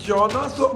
1400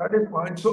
550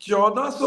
1400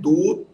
2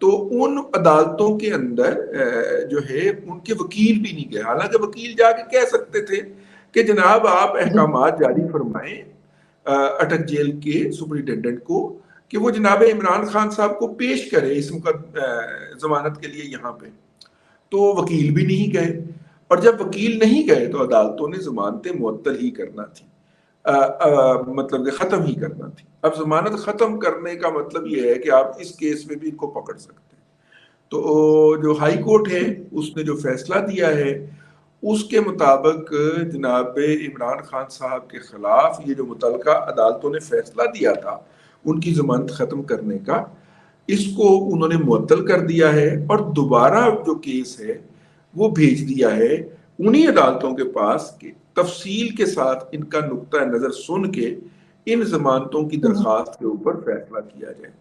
تو ان عدالتوں کے اندر جو ہے ان کے وکیل بھی نہیں گئے، حالانکہ وکیل جا کے کہہ سکتے تھے کہ جناب آپ جی احکامات جاری فرمائیں اٹک جیل کے سپرنٹینڈنٹ کو کہ وہ جناب عمران خان صاحب کو پیش کرے اس ضمانت کے لیے یہاں پہ، تو وکیل بھی نہیں گئے، اور جب وکیل نہیں گئے تو عدالتوں نے ضمانتیں معطل ہی کرنا تھی، مطلب کہ ختم ہی کرنا تھی۔ اب ضمانت ختم کرنے کا مطلب یہ ہے کہ آپ اس کیس میں بھی ان کو پکڑ سکتے ہیں۔ تو جو ہائی کورٹ ہے اس نے جو فیصلہ دیا ہے اس کے مطابق جناب عمران خان صاحب کے خلاف یہ جو متعلقہ عدالتوں نے فیصلہ دیا تھا ان کی ضمانت ختم کرنے کا، اس کو انہوں نے معطل کر دیا ہے، اور دوبارہ جو کیس ہے وہ بھیج دیا ہے انہی عدالتوں کے پاس کہ تفصیل کے ساتھ ان کا نقطہ نظر سن کے ان ضمانتوں کی درخواست کے اوپر فیصلہ کیا جائے۔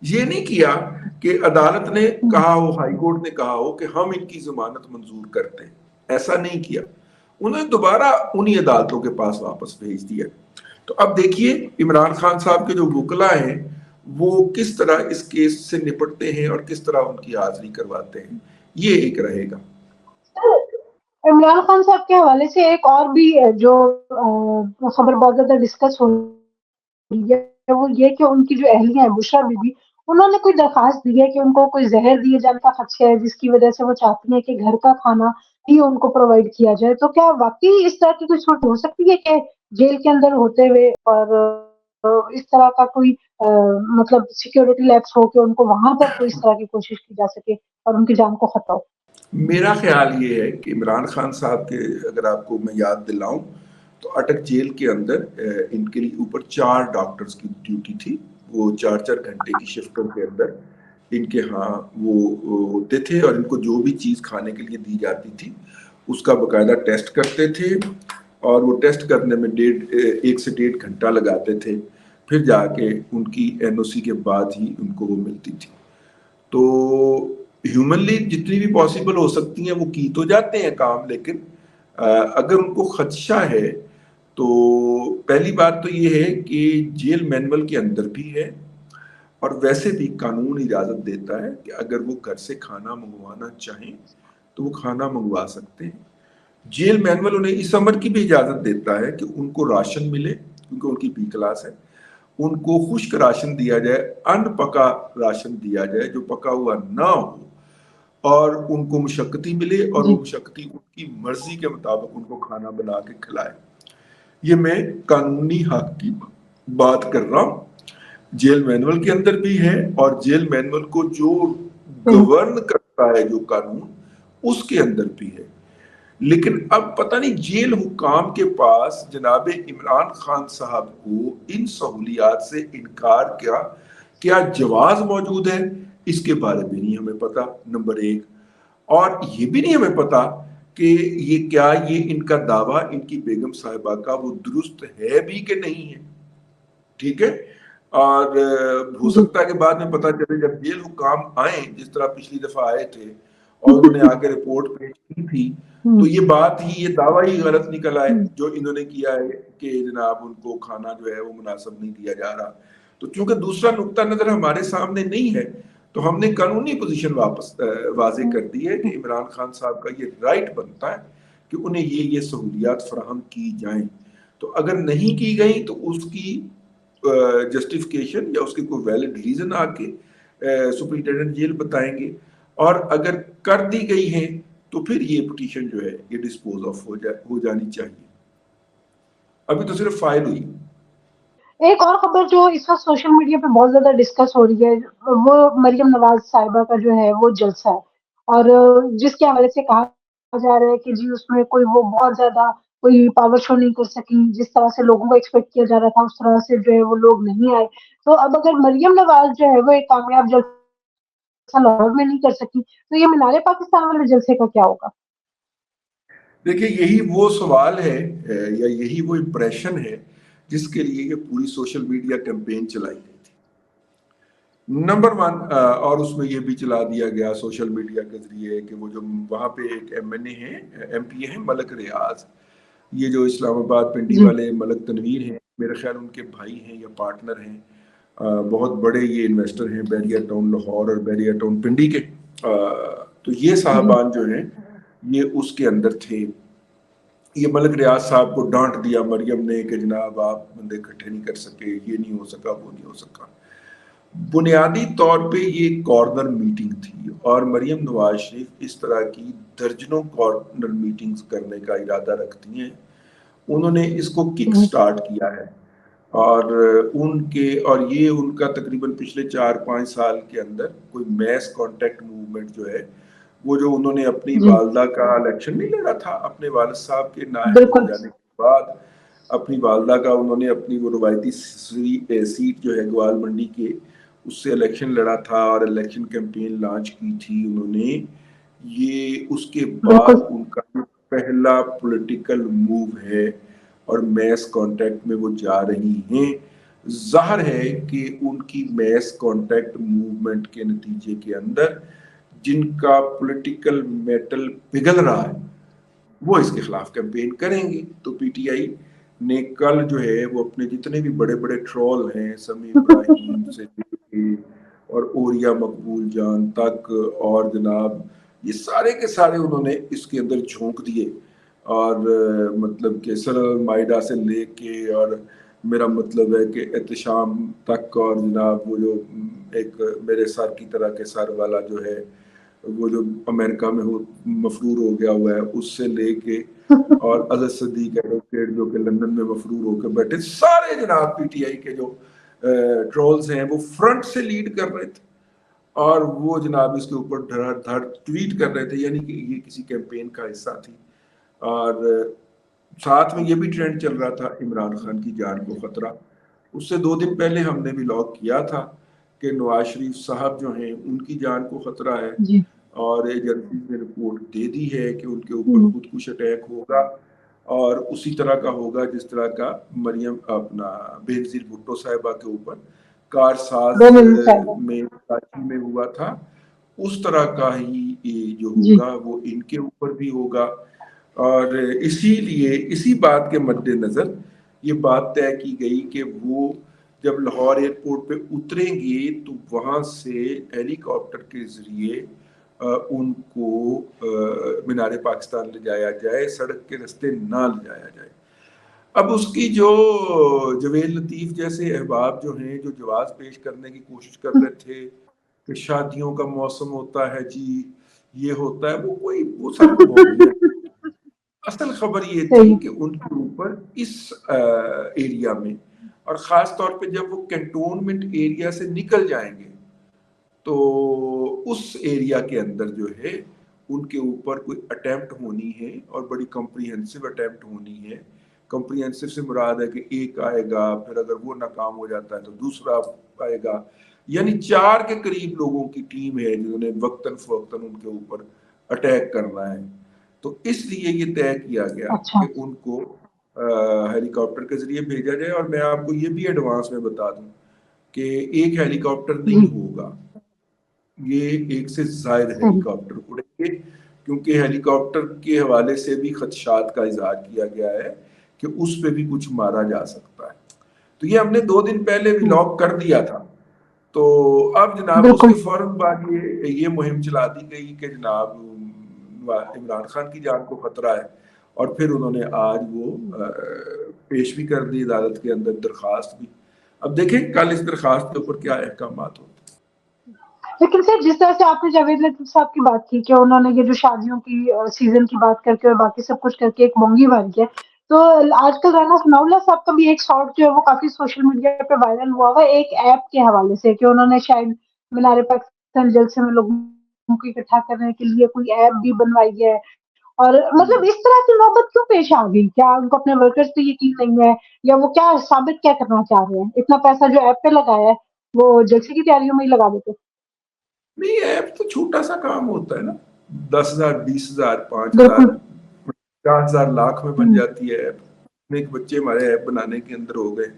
یہ نہیں کیا کہ عدالت نے کہا ہو، ہائی کورٹ نے کہا ہو کہ ہم ان کی ضمانت منظور کرتے ہیں، ایسا نہیں کیا، انہوں نے دوبارہ انہی عدالتوں کے پاس واپس بھیج دیا۔ تو اب دیکھیے عمران خان صاحب کے جو وکلا ہیں وہ کس طرح اس کیس سے نپٹتے ہیں اور کس طرح ان کی حاضری کرواتے ہیں، یہ ایک رہے گا۔ عمران خان صاحب کے حوالے سے ایک اور بھی جو خبر بہت زیادہ ڈسکس ہو رہی ہے وہ یہ کہ ان کی جو اہلیہ ہے بشرا بی بی، انہوں نے کوئی درخواست دی ہے کہ ان کو کوئی زہر دیے جانے کا خدشہ ہے جس کی وجہ سے وہ چاہتی ہیں کہ گھر کا کھانا ہی ان کو پرووائڈ کیا جائے، تو کیا واقعی اس طرح کی کوئی صورت ہو سکتی ہے کہ جیل کے اندر ہوتے ہوئے اور اس طرح کا کوئی مطلب سیکیورٹی لیپس ہو کہ ان کو وہاں پر کوئی اس طرح کی کوشش کی جا سکے اور ان کی جان کو خطرہ ہو؟ میرا خیال یہ ہے کہ عمران خان صاحب کے اگر آپ کو میں یاد دلاؤں تو اٹک جیل کے اندر ان کے لیے اوپر 4 ڈاکٹرز کی ڈیوٹی تھی، وہ 4 گھنٹے کی شفٹوں کے اندر ان کے ہاں وہ ہوتے تھے، اور ان کو جو بھی چیز کھانے کے لیے دی جاتی تھی اس کا باقاعدہ ٹیسٹ کرتے تھے، اور وہ ٹیسٹ کرنے میں 1 سے 1.5 گھنٹہ لگاتے تھے، پھر جا کے ان کی این او سی کے بعد ہی ان کو وہ ملتی تھی۔ تو ہیومنلی جتنی بھی پاسبل ہو سکتی ہیں وہ کی تو جاتے ہیں کام، لیکن اگر ان کو خدشہ ہے تو پہلی بات تو یہ ہے کہ جیل مینول کے اندر بھی ہے، اور ویسے بھی قانون اجازت دیتا ہے کہ اگر وہ گھر سے کھانا منگوانا چاہیں تو وہ کھانا منگوا سکتے ہیں۔ جیل مینول انہیں اس امر کی بھی اجازت دیتا ہے کہ ان کو راشن ملے، کیونکہ ان کی بی کلاس ہے، ان کو خشک راشن دیا جائے، ان پکا راشن دیا جائے جو پکا ہوا نہ ہو، اور ان کو مشقتی ملے، اور جی وہ مشقتی ان کی مرضی کے مطابق ان کو کھانا بنا کے کھلائے۔ یہ میں قانونی حق کی بات کر رہا ہوں، جیل مینول کے اندر بھی ہے، اور جیل مینول کو جو گورن کرتا ہے جو قانون اس کے اندر بھی ہے۔ لیکن اب پتہ نہیں جیل حکام کے پاس جناب عمران خان صاحب کو ان سہولیات سے انکار کیا جواز موجود ہے، اس کے بارے میں نہیں ہمیں پتا، نمبر 1۔ اور یہ بھی نہیں ہمیں پتا کہ یہ ان کا دعویٰ ان کی بیگم صاحبہ کا وہ درست ہے بھی کہ نہیں ہے، ٹھیک ہے۔ اور ہو جی سکتا ہے کہ بعد میں پتا چلے جب جیل حکام آئیں، جس طرح پچھلی دفعہ آئے تھے اور انہوں نے آ کے رپورٹ پیش کی تھی، تو یہ بات ہی یہ دعویٰ ہی غلط نکل آئے جو انہوں نے کیا ہے کہ جناب ان کو کھانا جو ہے وہ مناسب نہیں دیا جا رہا۔ تو چونکہ دوسرا نقطہ نظر ہمارے سامنے نہیں ہے تو ہم نے قانونی پوزیشن واضح کر دی ہے کہ عمران خان صاحب کا یہ رائٹ بنتا ہے کہ انہیں یہ سہولیات فراہم کی جائیں۔ تو اگر نہیں کی گئی تو اس کی جسٹیفیکیشن یا اس کے کوئی ویلڈ ریزن آ کے سپرنٹینڈنٹ جیل بتائیں گے، اور اگر کر دی گئی ہیں تو پھر یہ پٹیشن جو ہے یہ ڈسپوز آف ہو جانی چاہیے۔ ابھی تو صرف فائل ہوئی۔ ایک اور خبر جو اس وقت سوشل میڈیا پہ بہت زیادہ ڈسکس ہو رہی ہے وہ مریم نواز صاحبہ کا جو ہے وہ جلسہ ہے، اور جس کے حوالے سے کہا جا رہا ہے کہ جی اس میں کوئی وہ بہت زیادہ کوئی پاور شو نہیں کر سکی، جس طرح سے لوگوں کو ایکسپیکٹ کیا جا رہا تھا اس طرح سے جو ہے وہ لوگ نہیں آئے۔ تو اب اگر مریم نواز جو ہے وہ ایک کامیاب جلسہ لاہور میں نہیں کر سکی تو یہ مینار پاکستان والے جلسے کا کیا ہوگا؟ دیکھیں یہی وہ سوال ہے یا یہی وہ امپریشن ہے جس کے لیے یہ پوری سوشل میڈیا کیمپین چلائی گئی تھی، نمبر 1۔ اور اس میں یہ بھی چلا دیا گیا سوشل میڈیا کے ذریعے کہ وہ جو وہاں پہ ایک ایم پی اے ہیں ملک ریاض، یہ جو اسلام آباد پنڈی جی والے ملک تنویر ہیں، میرے خیال ان کے بھائی ہیں یا پارٹنر ہیں، بہت بڑے یہ انویسٹر ہیں بیریا ٹاؤن لاہور اور بیریا ٹاؤن پنڈی کے. تو یہ صاحبان جو ہیں یہ اس کے اندر تھے. یہ ملک ریاض صاحب کو ڈانٹ دیا مریم نے کہ جناب آپ بندے اکٹھے نہیں کر سکے, یہ نہیں ہو سکا, وہ نہیں ہو سکا. بنیادی طور پہ یہ کارنر میٹنگ تھی اور مریم نواز شریف اس طرح کی درجنوں کارنر میٹنگز کرنے کا ارادہ رکھتی ہیں. انہوں نے اس کو کک سٹارٹ کیا ہے اور یہ ان کا تقریباً پچھلے 4-5 سال کے اندر کوئی میس کانٹیکٹ موومنٹ جو ہے وہ جو انہوں نے اپنی والدہ کا الیکشن نہیں لڑا تھا اپنے والد صاحب کے نائب ہو جانے کے بعد, اپنی والدہ کا انہوں نے اپنی وہ روایتی سیٹ جو ہے گوال منڈی کے اس سے الیکشن لڑا تھا اور الیکشن کیمپین لانچ کی تھی انہوں نے. یہ اس کے بعد ان کا پہلا پولیٹیکل موو ہے اور میس کانٹیکٹ میں وہ جا رہی ہیں. ظاہر ہے کہ ان کی میس کانٹیکٹ موومنٹ کے نتیجے کے اندر جن کا پولیٹیکل میٹل پگھل رہا ہے وہ اس کے خلاف کیمپین کریں گے. تو پی ٹی آئی نے کل جو ہے وہ اپنے جتنے بھی بڑے بڑے ٹرول ہیں سمیع ابراہیم سے لے کے اور اوریا مقبول جان تک اور جناب یہ سارے کے سارے انہوں نے اس کے اندر جھونک دیے اور مطلب کہ سر مائدہ سے لے کے اور میرا مطلب ہے کہ احتشام تک اور جناب وہ جو ایک میرے سر کی طرح کے سر والا جو ہے وہ جو امریکہ میں مفرور ہو گیا ہوا ہے اس سے لے کے اور عزت صدیق ایڈوکیٹ جو کہ لندن میں مفرور ہو کے بیٹھے سارے جناب پی ٹی آئی کے جو ٹرولز ہیں وہ فرنٹ سے لیڈ کر رہے تھے اور وہ جناب اس کے اوپر دھڑ ٹویٹ کر رہے تھے یعنی کہ یہ کسی کیمپین کا حصہ تھی. اور ساتھ میں یہ بھی ٹرینڈ چل رہا تھا عمران خان کی جان کو خطرہ. اس سے 2 دن پہلے ہم نے بھی لاگ کیا تھا کہ نواز شریف صاحب جو ہیں ان کی جان کو خطرہ ہے اور ایجنسی نے رپورٹ دے دی ہے کہ ان کے اوپر خودکش اٹیک ہوگا اور اسی طرح کا ہوگا جس طرح کا مریم اپنا بینظیر بھٹو صاحبہ کے اوپر کار ساز میں کراچی میں ہوا تھا اس طرح کا ہی جو ہوگا وہ ان کے اوپر بھی ہوگا. اور اسی لیے اسی بات کے مد نظر یہ بات طے کی گئی کہ وہ جب لاہور ایئرپورٹ پہ اتریں گے تو وہاں سے ہیلی کاپٹر کے ذریعے ان کو مینار پاکستان لے جایا جائے, سڑک کے رستے نہ لے جایا جائے. اب اس کی جو جویل لطیف جیسے احباب جو ہیں جو جواز پیش کرنے کی کوشش کر رہے تھے کہ شادیوں کا موسم ہوتا ہے جی یہ ہوتا ہے وہ سب ہو گئی ہے. اصل خبر یہ تھی کہ ان کے اوپر اس ایریا میں اور خاص طور پہ جب وہ کنٹونمنٹ ایریا سے نکل جائیں گے تو اس ایریا کے اندر جو ہے ان کے اوپر کوئی اٹیمپٹ ہونی ہے اور بڑی کمپریہنسو اٹیمپٹ ہونی ہے. کمپریہنسو سے مراد ہے کہ ایک آئے گا پھر اگر وہ ناکام ہو جاتا ہے تو دوسرا آئے گا, یعنی 4 کے قریب لوگوں کی ٹیم ہے جنہوں نے وقتاً فوقتاً ان کے اوپر اٹیک کرنا ہے. تو اس لیے یہ طے کیا گیا کہ ان کو ہیلی کاپٹر کے ذریعے بھیجا جائے. اور میں آپ کو یہ بھی ایڈوانس میں بتا دوں کہ ایک ہیلی کاپٹر نہیں ہوگا, یہ ایک سے زائد ہیلی کاپٹر اڑیں گے کیونکہ ہیلی کاپٹر کے حوالے سے بھی خدشات کا اظہار کیا گیا ہے کہ اس پہ بھی کچھ مارا جا سکتا ہے. تو یہ ہم نے 2 دن پہلے بھی لاک کر دیا تھا. تو اب جناب اس کے فوراً بعد یہ مہم چلا دی گئی کہ جناب عمران خان کی جان کو خطرہ ہے اور پھر انہوں نے آج وہ پیش بھی کر دی عدالت کے اندر درخواست بھی. اب دیکھیں کل اس درخواست کے اوپر کیا احکامات ہوتے ہیں. لیکن سر جس طرح سے آپ نے جاوید لطیف صاحب کی بات کی کہ انہوں نے یہ جو شادیوں کی سیزن کی بات کر کے اور باقی سب کچھ کر کے ایک مونگی بن ہے, تو آج کل رانا ثناء اللہ صاحب کا بھی ایک شارٹ جو ہے وہ کافی سوشل میڈیا پہ وائرل ہوا ہوا ایک ایپ کے حوالے سے کہ انہوں نے شاید مینار پاکستان جلسے میں لوگوں کو اکٹھا کرنے کے لیے کوئی ایپ بھی بنوائی ہے. اور مطلب اس طرح کی نوبت کیوں پیش آ گئی؟ کیا ان کو اپنے ورکرز پہ یقین نہیں ہے یا وہ کیا ثابت کیا کرنا چاہ رہے ہیں؟ اتنا پیسہ جو ایپ پہ لگایا ہے وہ جلسے کی تیاریوں میں ہی لگا دیتے. نہیں ایپ تو چھوٹا سا کام ہوتا ہے نا, 10,000 20,000 5,000 50,000 لاکھ میں بن جاتی ہے ایپ. ایک بچے ہمارے ایپ بنانے کے اندر ہو گئے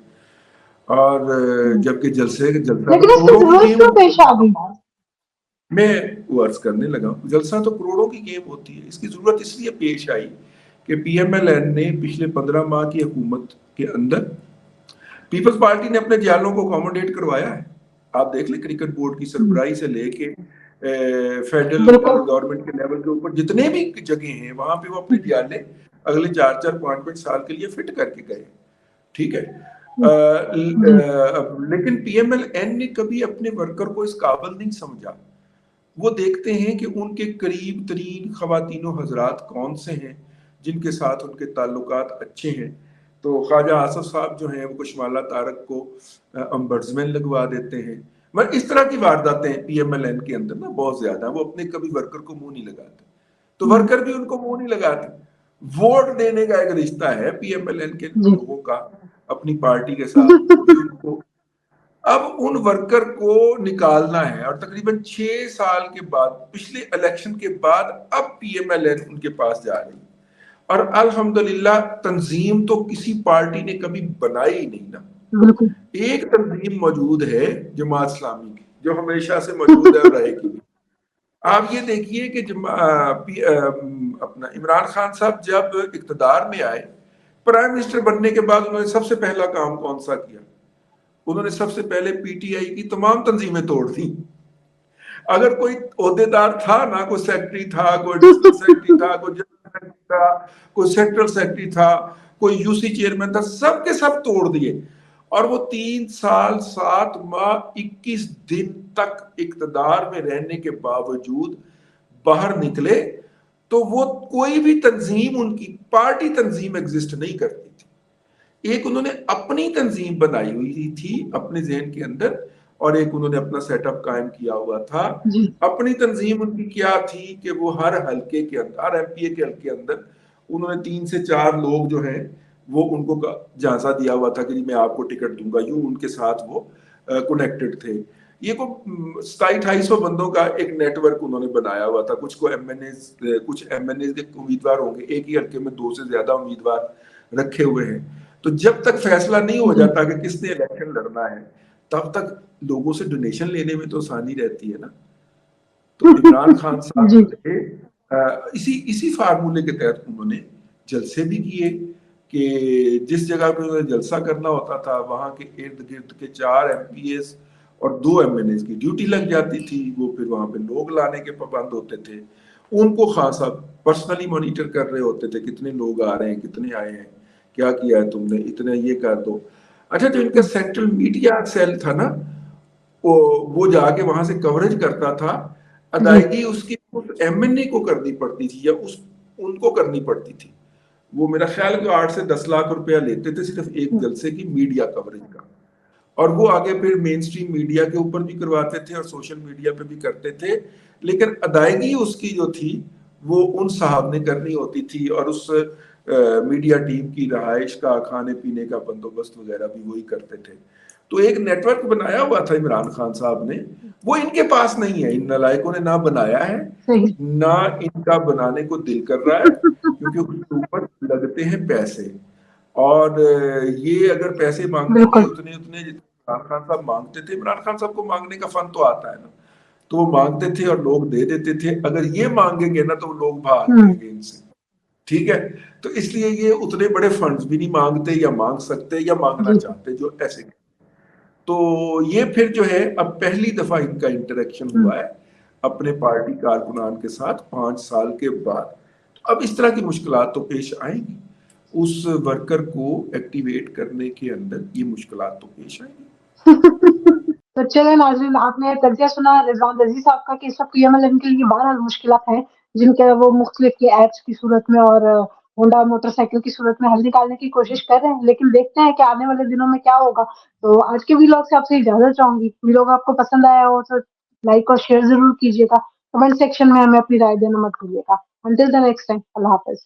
اور جبکہ جلسہ لیکن اس کی ضرورت کیوں پیش آ گئی؟ میں وہ عرض کرنے لگا جلسہ تو کروڑوں کی گیم ہوتی ہے. اس کی ضرورت اس لیے پیش آئی کہ پی ایم ایل این نے پچھلے 15 ماہ کی حکومت کے اندر پیپلز پارٹی نے اپنے جیالوں کو اکوموڈیٹ کروایا ہے. آپ دیکھ لیں کرکٹ بورڈ کی سربراہی سے لے کے فیڈرل گورنمنٹ کے لیول کے اوپر جتنے بھی جگہ ہیں وہاں پہ وہ اپنے جیالے اگلے 4-4 5-5 سال کے لیے فٹ کر کے گئے. ٹھیک ہے. لیکن پی ایم ایل این نے کبھی اپنے ورکر کو اس قابل نہیں سمجھا. وہ دیکھتے ہیں کہ ان کے قریب ترین خواتین و حضرات کون سے ہیں جن کے ساتھ ان کے تعلقات اچھے ہیں. تو خواجہ آصف صاحب جو ہیں وہ کشمالہ طارق کو امبرزمین لگوا دیتے ہیں. مگر اس طرح کی وارداتیں پی ایم ایل این کے اندر نا بہت زیادہ ہیں. وہ اپنے کبھی ورکر کو منہ نہیں لگاتے تو ورکر بھی ان کو منہ نہیں لگاتے. ووٹ دینے کا ایک رشتہ ہے پی ایم ایل این کے لوگوں کا اپنی پارٹی کے ساتھ. وہ بھی ان کو اب ان ورکر کو نکالنا ہے اور تقریباً 6 سال کے بعد پچھلے الیکشن کے بعد اب پی ایم ایل این ان کے پاس جا رہی. اور الحمدللہ تنظیم تو کسی پارٹی نے کبھی بنائی ہی نہیں نا. ایک تنظیم موجود ہے جماعت اسلامی کی جو ہمیشہ سے موجود ہے اور رہے گی. آپ یہ دیکھیے کہ اپنا عمران خان صاحب جب اقتدار میں آئے پرائم منسٹر بننے کے بعد انہوں نے سب سے پہلا کام کون سا کیا؟ انہوں نے سب سے پہلے پی ٹی آئی کی تمام تنظیمیں توڑ دی. اگر کوئی عہدیدار تھا نا، کوئی سیکٹری تھا، کوئی ایڈیشنل سیکٹری تھا، کوئی جنرل سیکٹری تھا، کوئی سیکٹرل سیکٹری تھا، کوئی یو سی چیئرمین تھا، سب کے سب توڑ دیے. اور وہ 3 سال 7 ماہ 21 دن تک اقتدار میں رہنے کے باوجود باہر نکلے تو وہ کوئی بھی تنظیم ان کی پارٹی تنظیم ایگزسٹ نہیں کرتی تھی. ایک انہوں نے اپنی تنظیم بنائی ہوئی تھی اپنے ذہن کے اندر اور ایک انہوں نے اپنا سیٹ اپ قائم کیا ہوا تھا. اپنی تنظیم ان کی کیا تھی کہ وہ ہر حلقے کے اندر، ہر ایم پی اے کے حلقے اندر انہوں نے 3 سے 4 لوگ جو ہیں وہ ان کو جانچا دیا ہوا تھا کہ میں آپ کو ٹکٹ دوں گا. یوں ان کے ساتھ وہ کنیکٹڈ تھے. یہ کو 2700-2800 بندوں کا ایک نیٹ ورک انہوں نے بنایا ہوا تھا. کچھ کو ایم این ایز، کچھ ایم این ایز کے امیدوار ہوں گے، ایک ہی حلقے میں 2 سے زیادہ امیدوار رکھے ہوئے ہیں. تو جب تک فیصلہ نہیں ہو جاتا کہ کس نے الیکشن لڑنا ہے تب تک لوگوں سے ڈونیشن لینے میں تو آسانی رہتی ہے نا. تو عمران خان صاحب تھے اسی فارمولے کے تحت انہوں نے جلسے بھی کیے کہ جس جگہ پہ انہوں نے جلسہ کرنا ہوتا تھا وہاں کے ارد گرد کے 4 ایم پی ایس اور 2 ایم این ایس کی ڈیوٹی لگ جاتی تھی. وہ پھر وہاں پہ لوگ لانے کے پابند ہوتے تھے. ان کو خان صاحب پرسنلی مانیٹر کر رہے ہوتے تھے کتنے لوگ آ رہے ہیں، کتنے آئے ہیں، کیا کیا ہے تم نے، اتنا یہ کر دو. اچھا جو ان کا سینٹرل میڈیا سیل تھا نا وہ جا کے وہاں سے کوریج کرتا تھا. ادائیگی اس کی ایم این اے کو کرنی پڑتی تھی یا ان کو کرنی پڑتی تھی. وہ میرا خیال کہ 8 سے 10 لاکھ روپیہ لیتے تھے صرف ایک جلسے کی میڈیا کوریج کا. اور وہ آگے پھر مین سٹریم میڈیا کے اوپر بھی کرواتے تھے اور سوشل میڈیا پہ بھی کرتے تھے. لیکن ادائیگی اس کی جو تھی وہ ان صاحب نے کرنی ہوتی تھی اور اس میڈیا ٹیم کی رہائش کا، کھانے پینے کا بندوبست وغیرہ بھی وہی کرتے تھے. تو ایک نیٹ ورک بنایا ہوا تھا عمران خان صاحب نے، وہ ان کے پاس نہیں ہے. ان نالائکوں نے نہ بنایا ہے نہ ان کا بنانے کو دل کر رہا ہے کیونکہ اس کے اوپر لگتے ہیں پیسے. اور یہ اگر پیسے مانگیں گے اتنے عمران خان صاحب مانگتے تھے. عمران خان صاحب کو مانگنے کا فن تو آتا ہے نا، تو وہ مانگتے تھے اور لوگ دے دیتے تھے. اگر یہ مانگیں گے نا تو لوگ بھاگ جائیں گے ان سے. ٹھیک ہے. تو اس لیے یہ اتنے بڑے فنڈز بھی نہیں مانگتے یا مانگ سکتے یا مانگنا چاہتے جو ایسے. تو یہ پھر جو ہے اب پہلی دفعہ ان کا انٹریکشن ہوا ہے اپنے پارٹی کارکنان کے ساتھ 5 سال کے بعد. اب اس طرح کی مشکلات تو پیش آئیں گی. اس ورکر کو ایکٹیویٹ کرنے کے اندر یہ مشکلات تو پیش آئیں گی. تو چلے ناظرین، آپ نے تجزیہ سنا رضوان رضی صاحب کا کہ سب پی ایم ایل این کے لیے بہرحال مشکلات ہیں جن کے وہ مختلف کی ایپس کی صورت میں اور ہونڈا موٹر سائیکل کی صورت میں حل نکالنے کی کوشش کر رہے ہیں. لیکن دیکھتے ہیں کہ آنے والے دنوں میں کیا ہوگا. تو آج کے ویلاگ سے آپ سے اجازت چاہوں گی. ویلاگ آپ کو پسند آیا ہو تو لائک اور شیئر ضرور کیجیے گا. کمنٹ سیکشن میں ہمیں اپنی رائے دینا مت بھولیے گا. انٹل دی نیکسٹ ٹائم، اللہ حافظ.